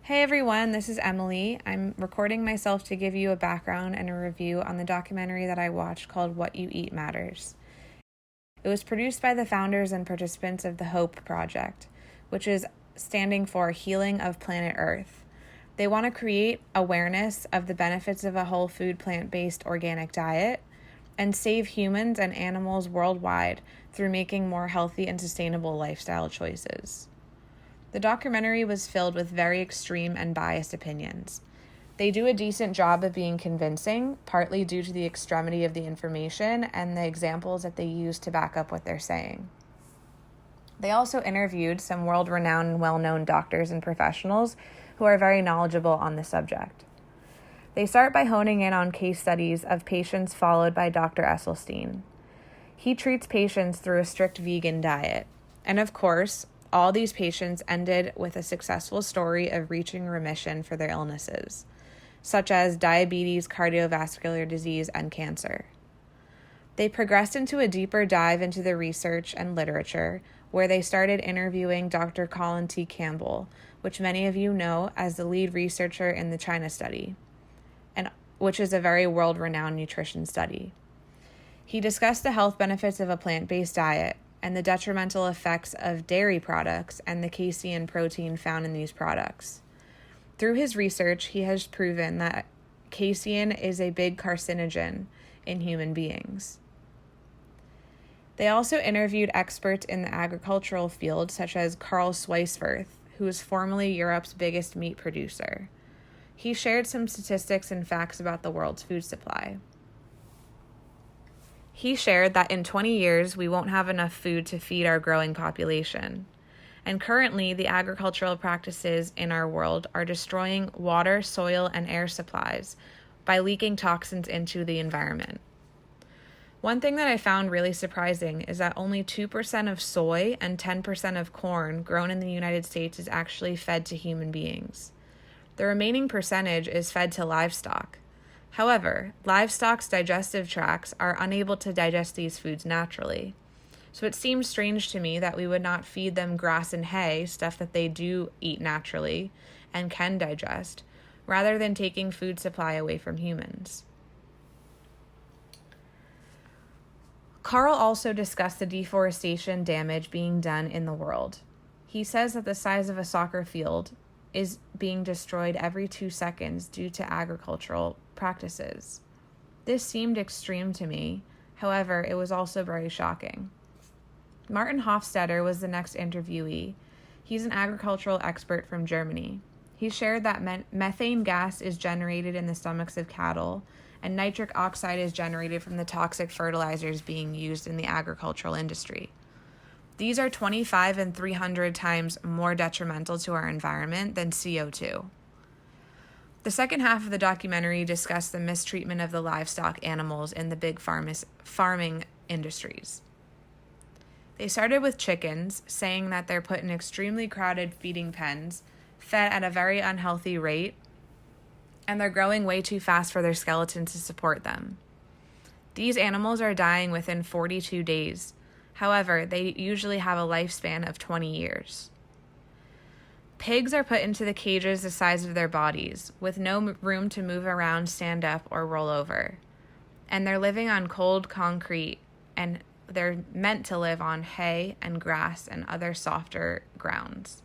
Hey everyone, this is Emily. I'm recording myself to give you a background and a review on the documentary that I watched called What You Eat Matters. It was produced by the founders and participants of the HOPE Project, which is standing for Healing of Planet Earth. They want to create awareness of the benefits of a whole food, plant-based organic diet and save humans and animals worldwide through making more healthy and sustainable lifestyle choices. The documentary was filled with very extreme and biased opinions. They do a decent job of being convincing, partly due to the extremity of the information and the examples that they use to back up what they're saying. They also interviewed some world-renowned and well-known doctors and professionals who are very knowledgeable on the subject. They start by honing in on case studies of patients followed by Dr. Esselstyn. He treats patients through a strict vegan diet. And of course, all these patients ended with a successful story of reaching remission for their illnesses, such as diabetes, cardiovascular disease, and cancer. They progressed into a deeper dive into the research and literature, where they started interviewing Dr. Colin T. Campbell, which many of you know as the lead researcher in the China study, and which is a very world-renowned nutrition study. He discussed the health benefits of a plant-based diet and the detrimental effects of dairy products and the casein protein found in these products. Through his research, he has proven that casein is a big carcinogen in human beings. They also interviewed experts in the agricultural field, such as Carl Schweiswerth, who was formerly Europe's biggest meat producer. He shared some statistics and facts about the world's food supply. He shared that in 20 years, we won't have enough food to feed our growing population. And currently, the agricultural practices in our world are destroying water, soil, and air supplies by leaking toxins into the environment. One thing that I found really surprising is that only 2% of soy and 10% of corn grown in the United States is actually fed to human beings. The remaining percentage is fed to livestock. However, livestock's digestive tracts are unable to digest these foods naturally. So it seems strange to me that we would not feed them grass and hay, stuff that they do eat naturally and can digest, rather than taking food supply away from humans. Carl also discussed the deforestation damage being done in the world. He says that the size of a soccer field is being destroyed every 2 seconds due to agricultural practices. This seemed extreme to me. However, it was also very shocking. Martin Hofstadter was the next interviewee. He's an agricultural expert from Germany. He shared that methane gas is generated in the stomachs of cattle, and nitric oxide is generated from the toxic fertilizers being used in the agricultural industry. These are 25 and 300 times more detrimental to our environment than CO2. The second half of the documentary discussed the mistreatment of the livestock animals in the big farming industries. They started with chickens, saying that they're put in extremely crowded feeding pens, fed at a very unhealthy rate, and they're growing way too fast for their skeletons to support them. These animals are dying within 42 days. However, they usually have a lifespan of 20 years. Pigs are put into the cages the size of their bodies, with no room to move around, stand up, or roll over. And they're living on cold concrete, and they're meant to live on hay and grass and other softer grounds.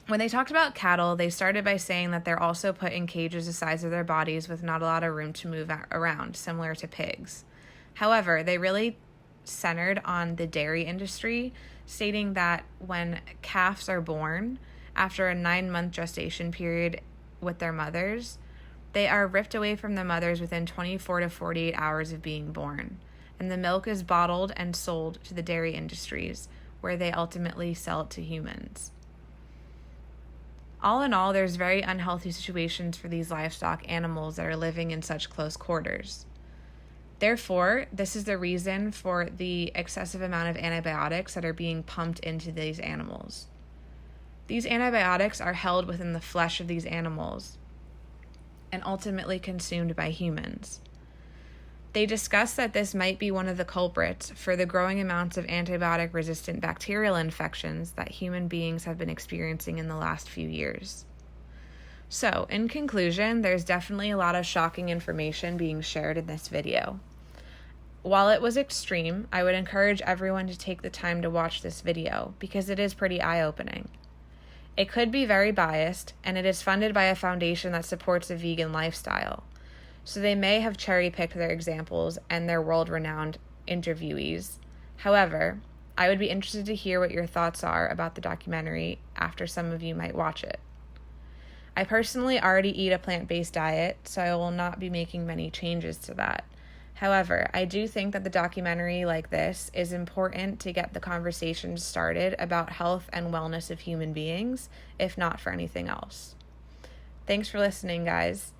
When they talked about cattle, they started by saying that they're also put in cages the size of their bodies with not a lot of room to move around, similar to pigs. However, they really centered on the dairy industry, stating that when calves are born, after a 9-month gestation period with their mothers, they are ripped away from the mothers within 24 to 48 hours of being born, and the milk is bottled and sold to the dairy industries, where they ultimately sell it to humans. All in all, there's very unhealthy situations for these livestock animals that are living in such close quarters. Therefore, this is the reason for the excessive amount of antibiotics that are being pumped into these animals. These antibiotics are held within the flesh of these animals and ultimately consumed by humans. They discuss that this might be one of the culprits for the growing amounts of antibiotic-resistant bacterial infections that human beings have been experiencing in the last few years. So, in conclusion, there's definitely a lot of shocking information being shared in this video. While it was extreme, I would encourage everyone to take the time to watch this video because it is pretty eye-opening. It could be very biased, and it is funded by a foundation that supports a vegan lifestyle. So they may have cherry-picked their examples and their world-renowned interviewees. However, I would be interested to hear what your thoughts are about the documentary after some of you might watch it. I personally already eat a plant-based diet, so I will not be making many changes to that. However, I do think that the documentary like this is important to get the conversation started about health and wellness of human beings, if not for anything else. Thanks for listening, guys.